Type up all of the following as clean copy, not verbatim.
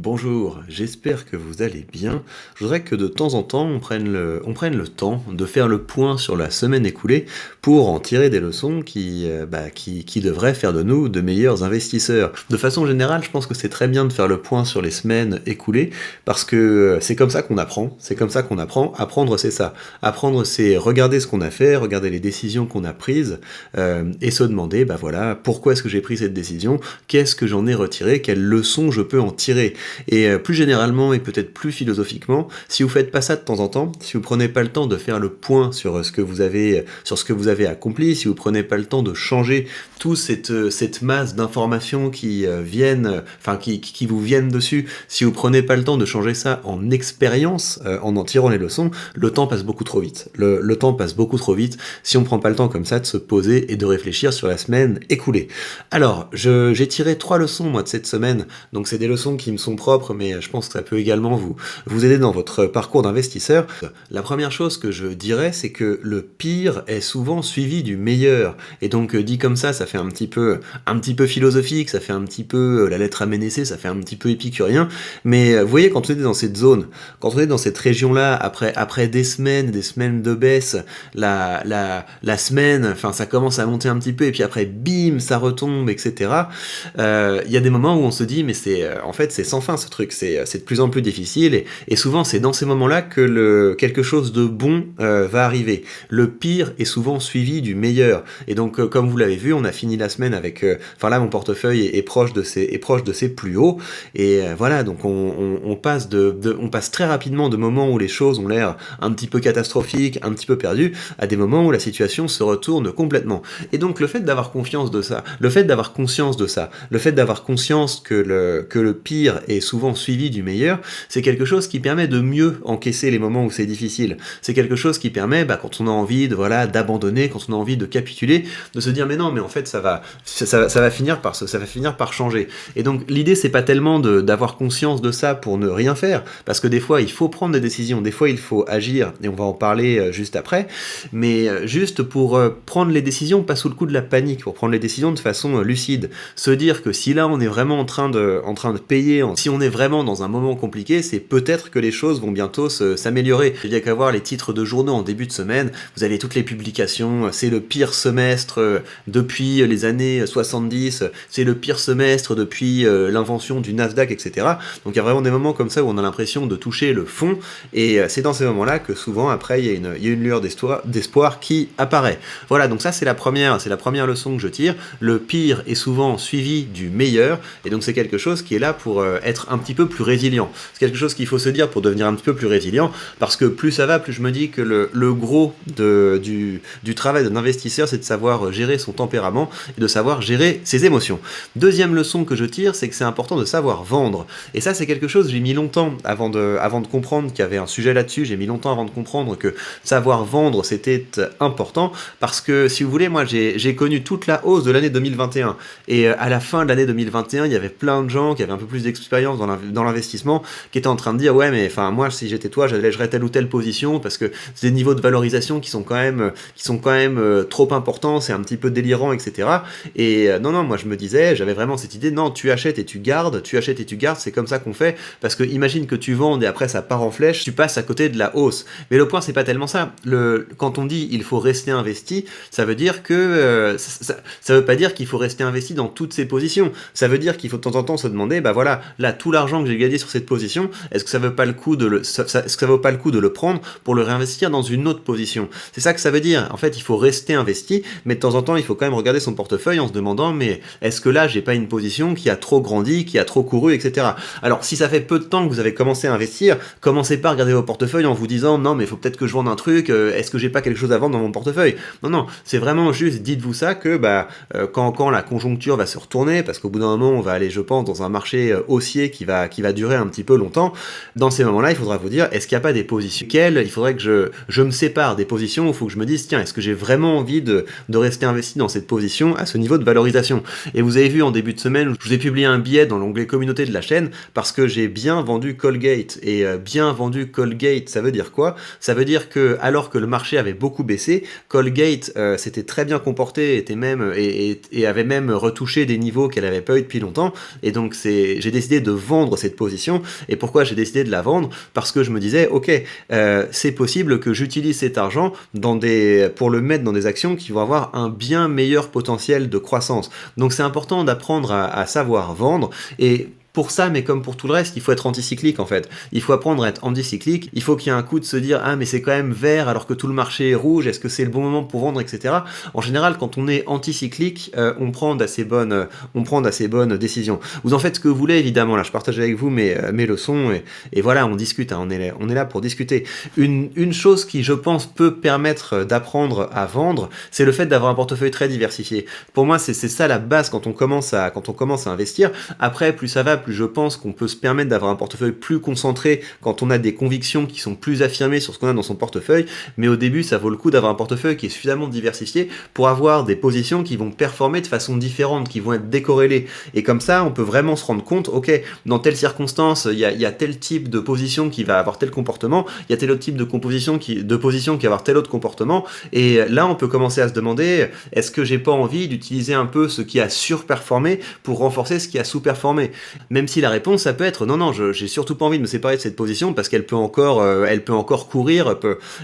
Bonjour, j'espère que vous allez bien. Je voudrais que de temps en temps, on prenne le temps de faire le point sur la semaine écoulée pour en tirer des leçons qui devraient faire de nous de meilleurs investisseurs. De façon générale, je pense que c'est très bien de faire le point sur les semaines écoulées parce que c'est comme ça qu'on apprend. C'est comme ça qu'on apprend. Apprendre, c'est ça. Apprendre, c'est regarder ce qu'on a fait, regarder les décisions qu'on a prises et se demander, voilà, pourquoi est-ce que j'ai pris cette décision? Qu'est-ce que j'en ai retiré? Quelles leçons je peux en tirer? Et plus généralement et peut-être plus philosophiquement, si vous faites pas ça de temps en temps, si vous prenez pas le temps de faire le point sur sur ce que vous avez accompli, si vous prenez pas le temps de changer toute cette masse d'informations qui vous viennent dessus, si vous prenez pas le temps de changer ça en expérience, en tirant les leçons, le temps passe beaucoup trop vite. Le temps passe beaucoup trop vite si on prend pas le temps comme ça de se poser et de réfléchir sur la semaine écoulée. Alors, j'ai tiré 3 leçons moi de cette semaine, donc c'est des leçons qui me sont propres, mais je pense que ça peut également vous aider dans votre parcours d'investisseur. La première chose que je dirais, c'est que le pire est souvent suivi du meilleur. Et donc dit comme ça fait un petit peu philosophique, ça fait un petit peu la lettre à Ménécée, ça fait un petit peu épicurien. Mais vous voyez, quand on est dans cette zone, quand on est dans cette région-là, après des semaines de baisse, la semaine, enfin ça commence à monter un petit peu, et puis après, bim, ça retombe, etc. Il y a des moments où on se dit, mais en fait, c'est sans fin ce truc, c'est de plus en plus difficile, et souvent c'est dans ces moments-là que quelque chose de bon va arriver. Le pire est souvent suivi du meilleur, et donc comme vous l'avez vu, on a fini la semaine avec, là mon portefeuille est proche de ses plus hauts, et voilà, donc on passe très rapidement de moments où les choses ont l'air un petit peu catastrophiques, un petit peu perdues, à des moments où la situation se retourne complètement. Et donc le fait d'avoir confiance de ça, le fait d'avoir conscience de ça, le fait d'avoir conscience que le pire est souvent suivi du meilleur, c'est quelque chose qui permet de mieux encaisser les moments où c'est difficile. C'est quelque chose qui permet, quand on a envie d'abandonner, quand on a envie de capituler, de se dire mais non, mais en fait ça va finir par changer. Et donc l'idée c'est pas tellement d'avoir conscience de ça pour ne rien faire, parce que des fois il faut prendre des décisions, des fois il faut agir, et on va en parler juste après, mais juste pour prendre les décisions pas sous le coup de la panique, pour prendre les décisions de façon lucide, se dire que si là on est vraiment en train de payer, si on est vraiment dans un moment compliqué, c'est peut-être que les choses vont bientôt s'améliorer. Il n'y a qu'à voir les titres de journaux en début de semaine, vous avez toutes les publications, c'est le pire semestre depuis les années 70, c'est le pire semestre depuis l'invention du Nasdaq, etc. Donc il y a vraiment des moments comme ça où on a l'impression de toucher le fond, et c'est dans ces moments-là que souvent après il y a une lueur d'espoir qui apparaît. Voilà, donc ça c'est la première leçon que je tire. Le pire est souvent suivi du meilleur, et donc c'est quelque chose qui est là pour être un petit peu plus résilient. C'est quelque chose qu'il faut se dire pour devenir un petit peu plus résilient, parce que plus ça va, plus je me dis que le gros du travail d'un investisseur, c'est de savoir gérer son tempérament et de savoir gérer ses émotions. Deuxième leçon que je tire, c'est que c'est important de savoir vendre. Et ça, c'est quelque chose, j'ai mis longtemps avant de comprendre qu'il y avait un sujet là-dessus, j'ai mis longtemps avant de comprendre que savoir vendre, c'était important, parce que, si vous voulez, moi, j'ai connu toute la hausse de l'année 2021, et à la fin de l'année 2021, il y avait plein de gens qui avaient un peu plus d'expérience dans l'investissement, qui étaient en train de dire, ouais, mais enfin, moi, si j'étais toi, j'allégerais telle ou telle position, parce que c'est des niveaux de valorisation qui sont quand même trop importants, c'est un petit peu délirant, etc. Et non, moi, je me disais, j'avais vraiment cette idée, non, tu achètes et tu gardes, c'est comme ça qu'on fait, parce que imagine que tu vendes et après ça part en flèche, tu passes à côté de la hausse. Mais le point, c'est pas tellement ça. Quand on dit il faut rester investi, ça veut dire que ça veut pas dire qu'il faut rester investi dans toutes ces positions. Ça veut dire qu'il faut de temps en temps se demander, là, tout l'argent que j'ai gagné sur cette position, est-ce que ça vaut pas le coup de le prendre pour le réinvestir dans une autre position? C'est ça que ça veut dire. En fait, il faut rester investi, mais de temps en temps, il faut quand même regarder son portefeuille en se demandant, mais est-ce que là, j'ai pas une position qui a trop grandi, qui a trop couru, etc. Alors, si ça fait peu de temps que vous avez commencé à investir, commencez pas à regarder vos portefeuilles en vous disant, non, mais il faut peut-être que je vende un truc, est-ce que j'ai pas quelque chose à vendre dans mon portefeuille? Non, c'est vraiment juste, dites-vous ça, que quand la conjoncture va se retourner, parce qu'au bout d'un moment, on va aller, je pense, dans un marché haussier qui va durer un petit peu longtemps, dans ces moments-là, il faudra vous dire, est-ce qu'il n'y a pas des positions auxquelles il faudrait que je me sépare, des positions où il faut que je me dise, tiens, est-ce que j'ai vraiment envie de rester investi dans cette position à ce niveau de valorisation? Et vous avez vu en début de semaine, je vous ai publié un billet dans l'onglet communauté de la chaîne, parce que j'ai bien vendu Colgate, et bien vendu Colgate, ça veut dire quoi? Ça veut dire que, alors que le marché avait beaucoup baissé, Colgate s'était très bien comporté, et avait même retouché des niveaux qu'elle avait pas eu depuis longtemps, et donc j'ai décidé de vendre cette position. Et pourquoi j'ai décidé de la vendre? Parce que je me disais, ok, c'est possible que j'utilise cet argent pour le mettre dans des actions qui vont avoir un bien meilleur potentiel de croissance. Donc c'est important d'apprendre à savoir vendre, et pour ça, mais comme pour tout le reste, il faut être anticyclique en fait. Il faut apprendre à être anticyclique, il faut qu'il y ait un coup de se dire ah mais c'est quand même vert alors que tout le marché est rouge, est-ce que c'est le bon moment pour vendre, etc. En général, quand on est anticyclique, on prend d'assez bonnes décisions. Vous en faites ce que vous voulez évidemment, là je partage avec vous mes leçons, et voilà, on discute, hein, on est là pour discuter. Une chose qui je pense peut permettre d'apprendre à vendre, c'est le fait d'avoir un portefeuille très diversifié. Pour moi c'est ça la base quand on commence à investir. Après plus ça va, plus je pense qu'on peut se permettre d'avoir un portefeuille plus concentré quand on a des convictions qui sont plus affirmées sur ce qu'on a dans son portefeuille, mais au début ça vaut le coup d'avoir un portefeuille qui est suffisamment diversifié pour avoir des positions qui vont performer de façon différente, qui vont être décorrélées, et comme ça on peut vraiment se rendre compte, ok, dans telle circonstance il y a tel type de position qui va avoir tel comportement, il y a tel autre type de position qui va avoir tel autre comportement, et là on peut commencer à se demander, est-ce que j'ai pas envie d'utiliser un peu ce qui a surperformé pour renforcer ce qui a sous-performé? Même si la réponse, ça peut être non, j'ai surtout pas envie de me séparer de cette position parce qu'elle peut encore courir,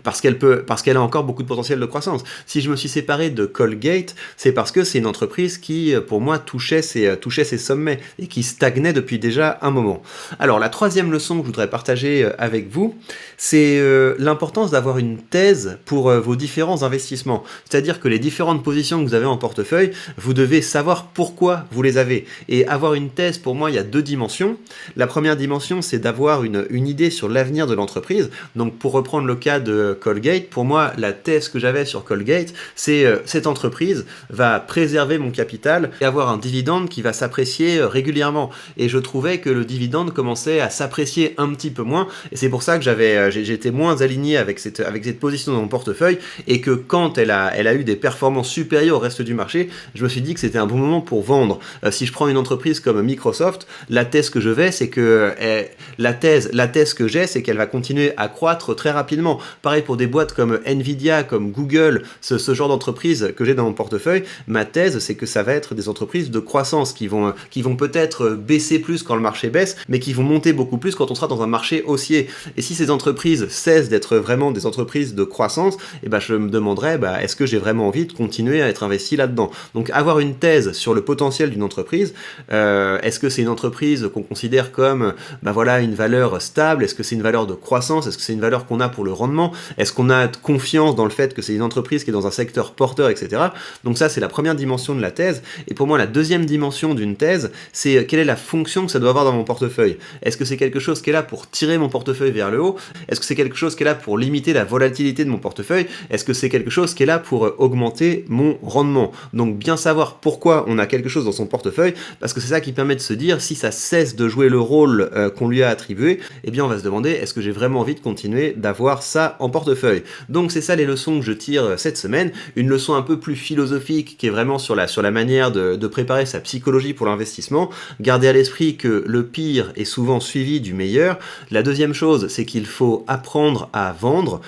parce qu'elle a encore beaucoup de potentiel de croissance. Si je me suis séparé de Colgate, c'est parce que c'est une entreprise qui, pour moi, touchait ses sommets et qui stagnait depuis déjà un moment. Alors, la troisième leçon que je voudrais partager avec vous, c'est l'importance d'avoir une thèse pour vos différents investissements. C'est-à-dire que les différentes positions que vous avez en portefeuille, vous devez savoir pourquoi vous les avez. Et avoir une thèse, pour moi, il y a deux dimensions. La première dimension, c'est d'avoir une idée sur l'avenir de l'entreprise. Donc, pour reprendre le cas de Colgate, pour moi, la thèse que j'avais sur Colgate, c'est cette entreprise va préserver mon capital et avoir un dividende qui va s'apprécier régulièrement. Et je trouvais que le dividende commençait à s'apprécier un petit peu moins. Et c'est pour ça que j'étais moins aligné avec cette position dans mon portefeuille, et que quand elle a eu des performances supérieures au reste du marché, je me suis dit que c'était un bon moment pour vendre. Si je prends une entreprise comme Microsoft, la thèse que j'ai, c'est qu'elle va continuer à croître très rapidement. Pareil pour des boîtes comme Nvidia, comme Google, ce genre d'entreprise que j'ai dans mon portefeuille. Ma thèse, c'est que ça va être des entreprises de croissance qui vont peut-être baisser plus quand le marché baisse, mais qui vont monter beaucoup plus quand on sera dans un marché haussier. Et si ces entreprises cessent d'être vraiment des entreprises de croissance, je me demanderais, est-ce que j'ai vraiment envie de continuer à être investi là-dedans? Donc avoir une thèse sur le potentiel d'une entreprise, est-ce que c'est une entreprise qu'on considère comme une valeur stable? Est-ce que c'est une valeur de croissance? Est-ce que c'est une valeur qu'on a pour le rendement? Est-ce qu'on a confiance dans le fait que c'est une entreprise qui est dans un secteur porteur, etc. Donc ça, c'est la première dimension de la thèse. Et pour moi, la deuxième dimension d'une thèse, c'est quelle est la fonction que ça doit avoir dans mon portefeuille? Est-ce que c'est quelque chose qui est là pour tirer mon portefeuille vers le haut? Est-ce que c'est quelque chose qui est là pour limiter la volatilité de mon portefeuille? Est-ce que c'est quelque chose qui est là pour augmenter mon rendement? Donc bien savoir pourquoi on a quelque chose dans son portefeuille, parce que c'est ça qui permet de se dire, si ça cesse de jouer le rôle qu'on lui a attribué, eh bien on va se demander, est-ce que j'ai vraiment envie de continuer d'avoir ça en portefeuille? Donc c'est ça les leçons que je tire cette semaine, une leçon un peu plus philosophique qui est vraiment sur la manière de préparer sa psychologie pour l'investissement. Gardez à l'esprit que le pire est souvent suivi du meilleur. La deuxième chose, c'est qu'il faut apprendre à vendre,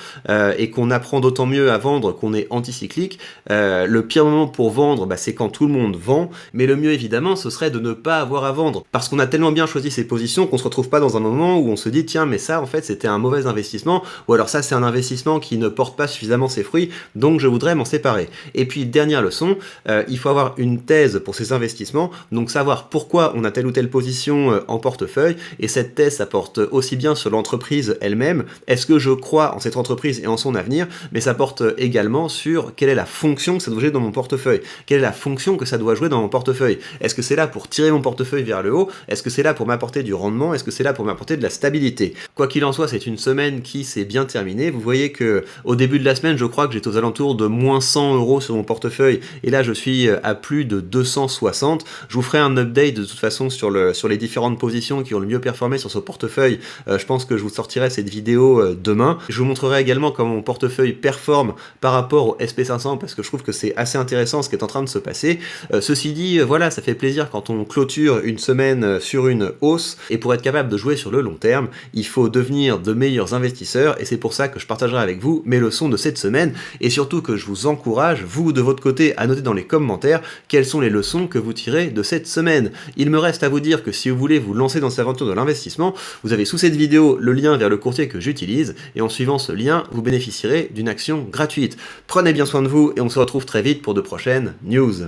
et qu'on apprend d'autant mieux à vendre qu'on est anticyclique. Le pire moment pour vendre, c'est quand tout le monde vend, mais le mieux évidemment ce serait de ne pas avoir à vendre, parce qu'on a tellement bien choisi ses positions qu'on se retrouve pas dans un moment où on se dit tiens mais ça en fait c'était un mauvais investissement, ou alors ça c'est un investissement qui ne porte pas suffisamment ses fruits, donc je voudrais m'en séparer. Et puis dernière leçon, il faut avoir une thèse pour ses investissements, donc savoir pourquoi on a telle ou telle position en portefeuille, et cette thèse ça porte aussi bien sur l'entreprise elle-même, est-ce que je crois en cette entreprise et en son avenir, mais ça porte également sur quelle est la fonction que ça doit jouer dans mon portefeuille, quelle est la fonction que ça doit jouer dans mon portefeuille. Est-ce que c'est là pour tirer mon portefeuille vers le haut? Est-ce que c'est là pour m'apporter du rendement? Est-ce que c'est là pour m'apporter de la stabilité? Quoi qu'il en soit, c'est une semaine qui s'est bien terminée. Vous voyez que au début de la semaine, je crois que j'étais aux alentours de moins 100 € sur mon portefeuille, et là je suis à plus de 260. Je vous ferai un update de toute façon sur les différentes positions qui ont le mieux performé sur ce portefeuille. Je pense que je vous sortirai cette vidéo demain. Je vous montrerai également comment mon portefeuille performe par rapport au SP500, parce que je trouve que c'est assez intéressant ce qui est en train de se passer. Ceci dit, voilà, ça fait plaisir quand on clôture une semaine sur une hausse, et pour être capable de jouer sur le long terme, il faut devenir de meilleurs investisseurs, et c'est pour ça que je partagerai avec vous mes leçons de cette semaine, et surtout que je vous encourage, vous de votre côté, à noter dans les commentaires quelles sont les leçons que vous tirez de cette semaine. Il me reste à vous dire que si vous voulez vous lancer dans cette aventure de l'investissement, vous avez sous cette vidéo le lien vers le courtier que j'utilise, et en suivant ce lien, vous bénéficierez d'une action gratuite. Prenez bien soin de vous, et on se retrouve très vite pour de prochaines news.